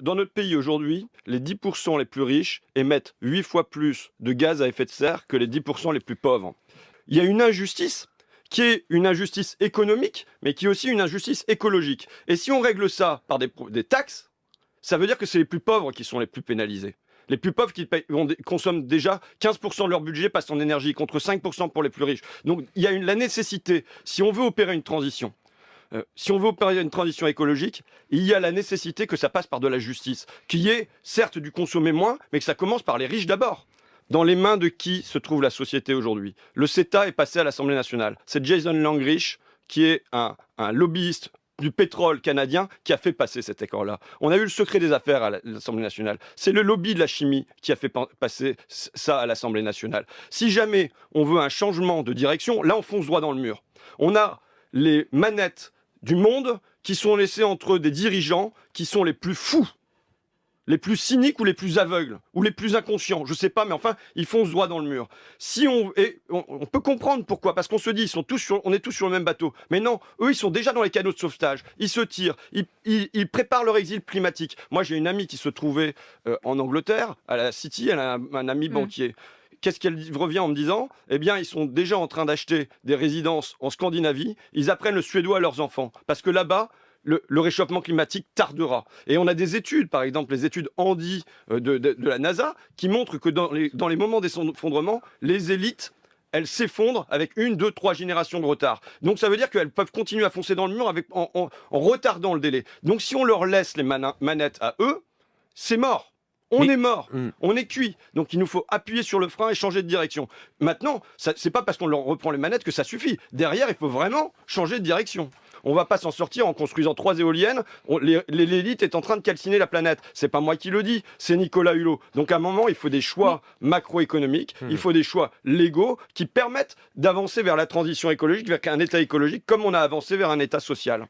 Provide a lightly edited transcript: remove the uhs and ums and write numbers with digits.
dans notre pays aujourd'hui, les 10% les plus riches émettent 8 fois plus de gaz à effet de serre que les 10% les plus pauvres. Il y a une injustice qui est une injustice économique, mais qui est aussi une injustice écologique. Et si on règle ça par des taxes, ça veut dire que c'est les plus pauvres qui sont les plus pénalisés. Les plus pauvres qui consomment déjà 15% de leur budget passe en énergie, contre 5% pour les plus riches. Donc il y a la nécessité, si on veut opérer une transition, écologique, il y a la nécessité que ça passe par de la justice, qui est certes du consommer moins, mais que ça commence par les riches d'abord. Dans les mains de qui se trouve la société aujourd'hui? Le CETA est passé à l'Assemblée nationale. C'est Jason Langrich, qui est un lobbyiste du pétrole canadien, qui a fait passer cet accord-là. On a eu le secret des affaires à l'Assemblée nationale. C'est le lobby de la chimie qui a fait passer ça à l'Assemblée nationale. Si jamais on veut un changement de direction, là on fonce droit dans le mur. On a les manettes du monde qui sont laissées entre des dirigeants qui sont les plus fous, les plus cyniques ou les plus aveugles, ou les plus inconscients, je sais pas, mais enfin, ils foncent droit dans le mur. On peut comprendre pourquoi, parce qu'on se dit, on est tous sur le même bateau. Mais non, eux, ils sont déjà dans les canaux de sauvetage, ils se tirent, ils préparent leur exil climatique. Moi, j'ai une amie qui se trouvait en Angleterre, à la City, elle a un ami banquier. Qu'est-ce qu'elle revient en me disant? Eh bien, ils sont déjà en train d'acheter des résidences en Scandinavie, ils apprennent le suédois à leurs enfants, parce que là-bas, le réchauffement climatique tardera. Et on a des études, par exemple les études Andy de la NASA, qui montrent que dans les moments d'effondrement, les élites, elles s'effondrent avec 1, 2, 3 générations de retard. Donc ça veut dire qu'elles peuvent continuer à foncer dans le mur en retardant le délai. Donc si on leur laisse les manettes à eux, c'est mort. On est mort, on est cuit. Donc il nous faut appuyer sur le frein et changer de direction. Maintenant, c'est pas parce qu'on leur reprend les manettes que ça suffit. Derrière, il faut vraiment changer de direction. On va pas s'en sortir en construisant 3 éoliennes. L'élite est en train de calciner la planète. C'est pas moi qui le dis, c'est Nicolas Hulot. Donc à un moment, il faut des choix macroéconomiques, il faut des choix légaux qui permettent d'avancer vers la transition écologique, vers un État écologique, comme on a avancé vers un État social.